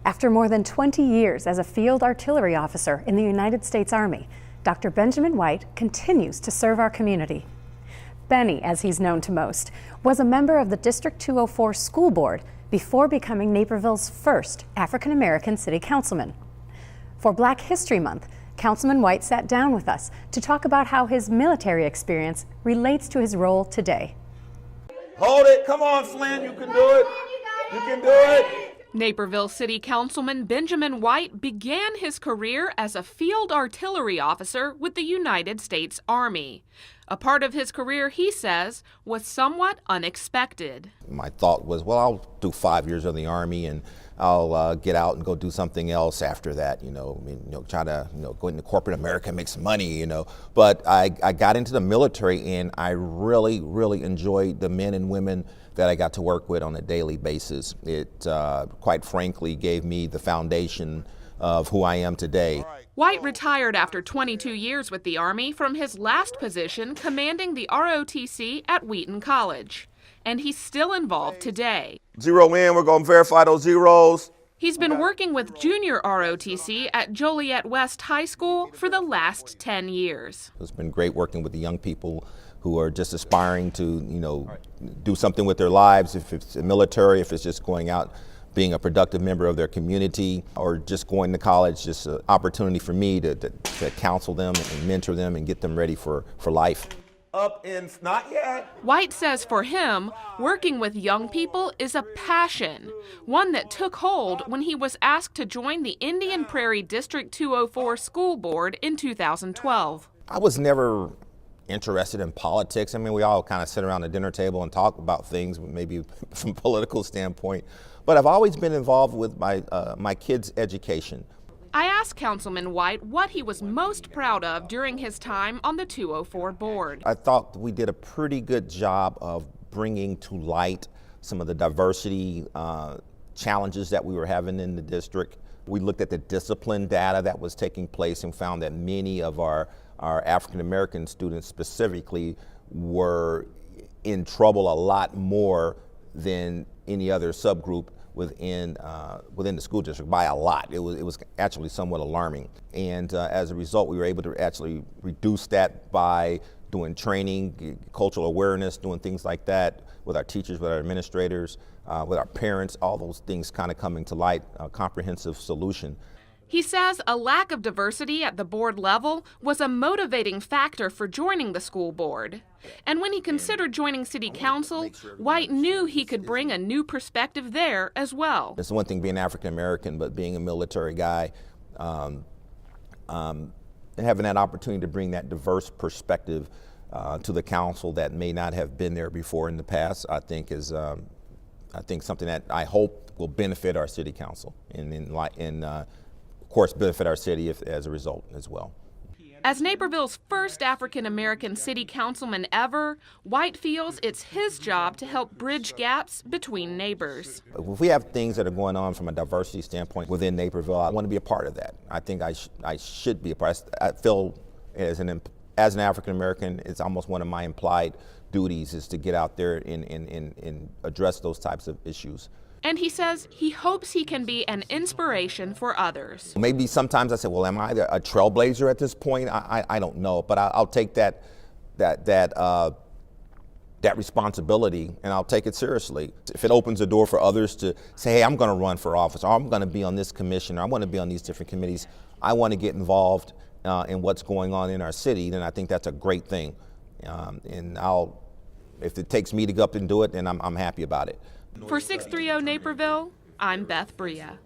After more than 20 years as a field artillery officer in the United States Army, Dr. Benjamin White continues to serve our community. Benny, as he's known to most, was a member of the District 204 School Board before becoming Naperville's first African-American city councilman. For Black History Month, Councilman White sat down with us to talk about how his military experience relates to his role today. Hold it, come on Flynn, you can do it, you can do it. Naperville City Councilman Benjamin White began his career as a field artillery officer with the United States Army. A part of his career, he says, was somewhat unexpected. My thought was, well, I'll do 5 years in the Army and I'll get out and go do something else after that, try to, go into corporate America and make some money, But I got into the military and I really, really enjoyed the men and women that I got to work with on a daily basis. It, quite frankly, gave me the foundation of who I am today. White retired after 22 years with the Army from his last position commanding the ROTC at Wheaton College. And he's still involved today. Zero in, we're going to verify those zeros. He's been working with junior ROTC at Joliet West High School for the last 10 years. It's been great working with the young people who are just aspiring to, do something with their lives, if it's the military, if it's just going out being a productive member of their community, or just going to college, just an opportunity for me to counsel them and mentor them and get them ready for life. Up in, not yet. White says for him, working with young people is a passion, one that took hold when he was asked to join the Indian Prairie District 204 School Board in 2012. I was never interested in politics. I mean, we all kind of sit around the dinner table and talk about things, maybe from a political standpoint. But I've always been involved with my kids' education. I asked Councilman White what he was most proud of during his time on the 204 board. I thought we did a pretty good job of bringing to light some of the diversity challenges that we were having in the district. We looked at the discipline data that was taking place and found that many of our African-American students specifically were in trouble a lot more than any other subgroup within the school district, by a lot. It was actually somewhat alarming. And as a result, we were able to actually reduce that by doing training, cultural awareness, doing things like that with our teachers, with our administrators, with our parents, all those things kind of coming to light, a comprehensive solution. He says a lack of diversity at the board level was a motivating factor for joining the school board. And when he considered joining city council, White knew he could bring a new perspective there as well. It's one thing being African American, but being a military guy, and having that opportunity to bring that diverse perspective to the council that may not have been there before in the past, I think is something that I hope will benefit our city council and of course, benefit our city as a result as well. As Naperville's first African-American city councilman ever, White feels it's his job to help bridge gaps between neighbors. If we have things that are going on from a diversity standpoint within Naperville, I want to be a part of that. I think I should be a part. I feel as an African-American, it's almost one of my implied duties is to get out there and address those types of issues. And he says he hopes he can be an inspiration for others. Maybe sometimes I say, well, am I a trailblazer at this point? I don't know, but I'll take that responsibility and I'll take it seriously. If it opens the door for others to say, hey, I'm going to run for office, or I'm going to be on this commission, or I want to be on these different committees, I want to get involved in what's going on in our city, then I think that's a great thing. And if it takes me to go up and do it, then I'm happy about it. For 630 Naperville, I'm Beth Bria.